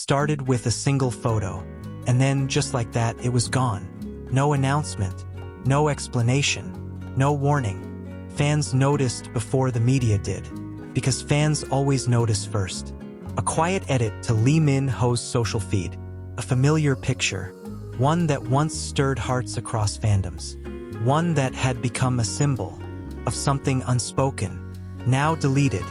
started with a single photo, and then, just like that, it was gone. No announcement, no explanation, no warning. Fans noticed before the media did, because fans always notice first. A quiet edit to Lee Min-ho's social feed, a familiar picture, one that once stirred hearts across fandoms, one that had become a symbol of something unspoken, now deleted,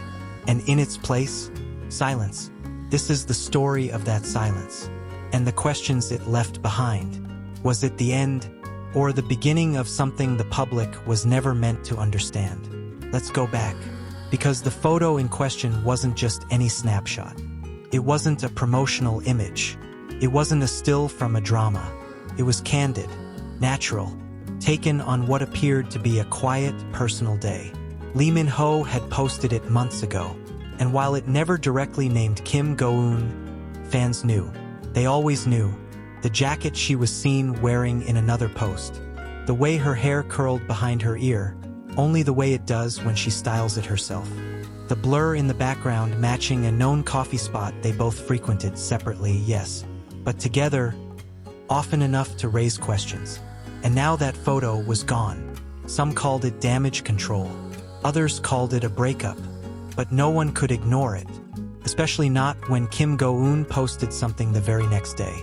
and in its place, silence. This is the story of that silence, and the questions it left behind. Was it the end, or the beginning of something the public was never meant to understand? Let's go back, because the photo in question wasn't just any snapshot. It wasn't a promotional image. It wasn't a still from a drama. It was candid, natural, taken on what appeared to be a quiet, personal day. Lee Min-ho had posted it months ago, and while it never directly named Kim Go Eun, fans knew. They always knew. The jacket she was seen wearing in another post. The way her hair curled behind her ear, only the way it does when she styles it herself. The blur in the background matching a known coffee spot they both frequented separately, yes, but together, often enough to raise questions. And now that photo was gone. Some called it damage control. Others called it a breakup. But no one could ignore it, especially not when Kim Go Eun posted something the very next day.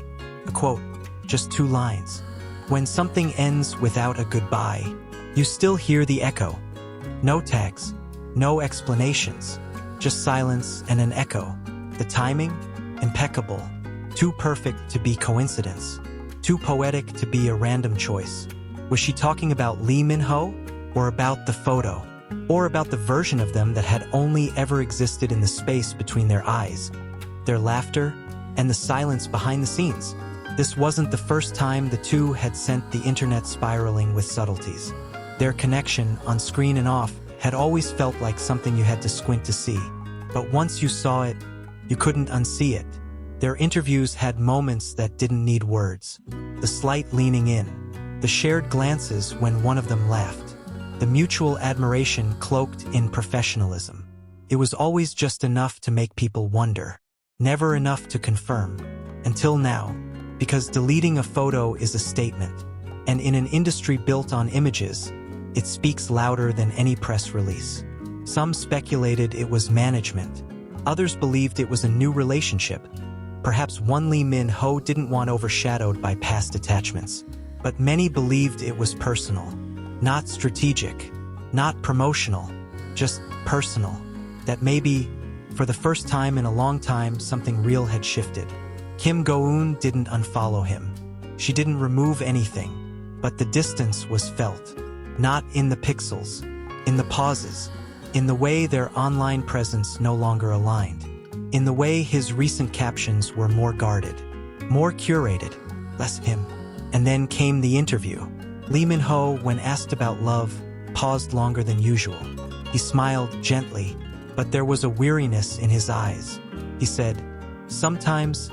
A quote, just 2 lines. When something ends without a goodbye, you still hear the echo. No tags, no explanations, just silence and an echo. The timing? Impeccable. Too perfect to be coincidence. Too poetic to be a random choice. Was she talking about Lee Min-ho? Or about the photo? Or about the version of them that had only ever existed in the space between their eyes, their laughter, and the silence behind the scenes? This wasn't the first time the two had sent the internet spiraling with subtleties. Their connection, on screen and off, had always felt like something you had to squint to see. But once you saw it, you couldn't unsee it. Their interviews had moments that didn't need words. The slight leaning in, the shared glances when one of them laughed. The mutual admiration cloaked in professionalism. It was always just enough to make people wonder, never enough to confirm. Until now, because deleting a photo is a statement, and in an industry built on images, it speaks louder than any press release. Some speculated it was management. Others believed it was a new relationship. Perhaps one Lee Min-ho didn't want overshadowed by past attachments. But many believed it was personal. Not strategic, not promotional, just personal. That maybe, for the first time in a long time, something real had shifted. Kim Go Eun didn't unfollow him. She didn't remove anything, but the distance was felt. Not in the pixels, in the pauses, in the way their online presence no longer aligned, in the way his recent captions were more guarded, more curated, less him. And then came the interview. Lee Min-ho, when asked about love, paused longer than usual. He smiled gently, but there was a weariness in his eyes. He said, "Sometimes,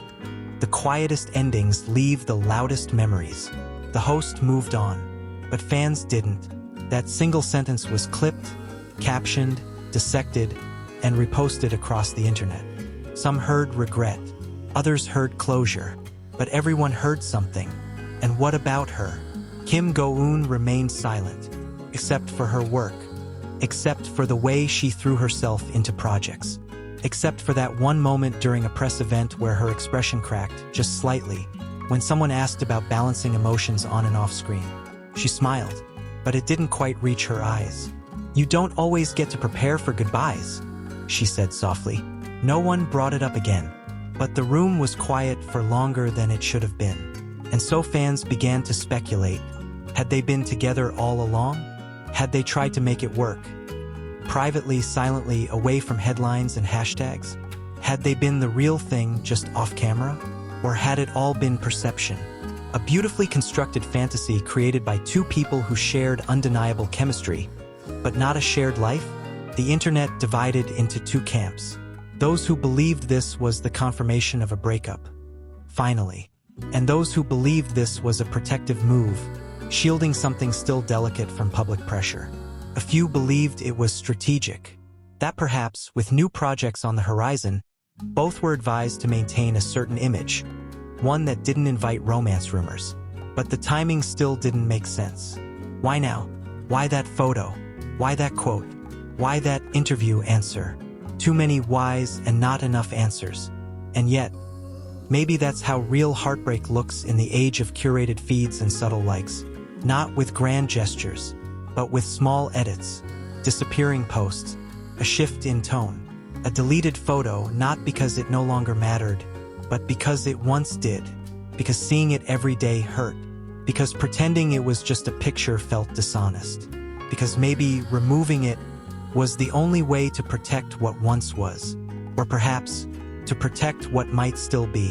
the quietest endings leave the loudest memories." The host moved on, but fans didn't. That single sentence was clipped, captioned, dissected, and reposted across the internet. Some heard regret, others heard closure, but everyone heard something. And what about her? Kim Go Eun remained silent, except for her work, except for the way she threw herself into projects, except for that one moment during a press event where her expression cracked, just slightly, when someone asked about balancing emotions on and off screen. She smiled, but it didn't quite reach her eyes. "You don't always get to prepare for goodbyes," she said softly. No one brought it up again, but the room was quiet for longer than it should have been. And so fans began to speculate. Had they been together all along? Had they tried to make it work? Privately, silently, away from headlines and hashtags? Had they been the real thing just off camera? Or had it all been perception? A beautifully constructed fantasy created by two people who shared undeniable chemistry, but not a shared life? The internet divided into 2 camps. Those who believed this was the confirmation of a breakup, finally, and those who believed this was a protective move, shielding something still delicate from public pressure. A few believed it was strategic, that perhaps, with new projects on the horizon, Both were advised to maintain a certain image, one that didn't invite romance rumors. But the timing still didn't make sense. Why now? Why that photo? Why that quote? Why that interview answer? Too many whys and not enough answers. And yet, maybe that's how real heartbreak looks in the age of curated feeds and subtle likes. Not with grand gestures, but with small edits, disappearing posts, a shift in tone, a deleted photo not because it no longer mattered, but because it once did, because seeing it every day hurt, because pretending it was just a picture felt dishonest, because maybe removing it was the only way to protect what once was, or perhaps to protect what might still be.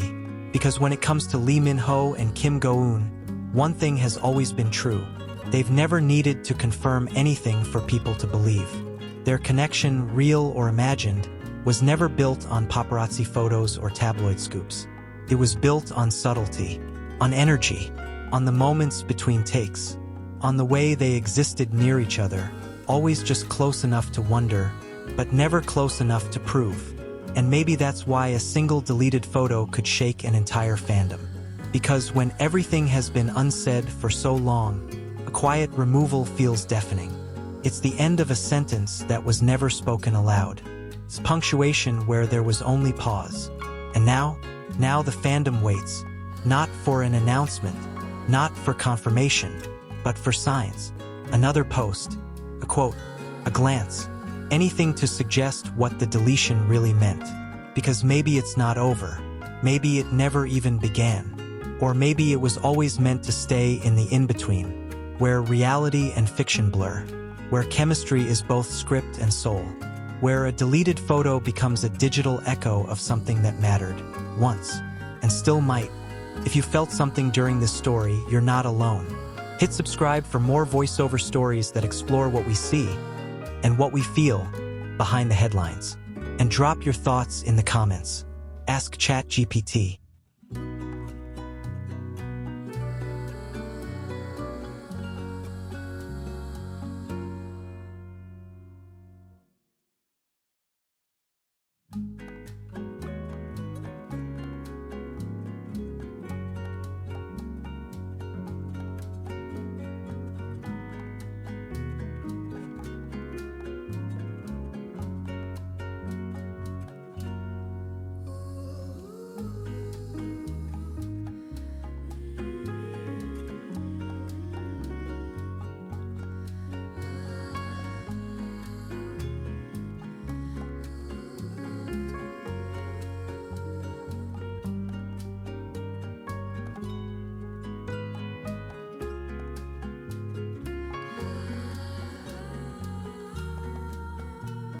Because when it comes to Lee Min-ho and Kim Go Eun, one thing has always been true. They've never needed to confirm anything for people to believe. Their connection, real or imagined, was never built on paparazzi photos or tabloid scoops. It was built on subtlety, on energy, on the moments between takes, on the way they existed near each other, always just close enough to wonder, but never close enough to prove. And maybe that's why a single deleted photo could shake an entire fandom. Because when everything has been unsaid for so long, a quiet removal feels deafening. It's the end of a sentence that was never spoken aloud. It's punctuation where there was only pause. And now the fandom waits, not for an announcement, not for confirmation, but for signs. Another post, a quote, a glance, anything to suggest what the deletion really meant. Because maybe it's not over, maybe it never even began, or maybe it was always meant to stay in the in-between, where reality and fiction blur, where chemistry is both script and soul, where a deleted photo becomes a digital echo of something that mattered once, and still might. If you felt something during this story, you're not alone. Hit subscribe for more voiceover stories that explore what we see and what we feel behind the headlines. And drop your thoughts in the comments. Ask ChatGPT.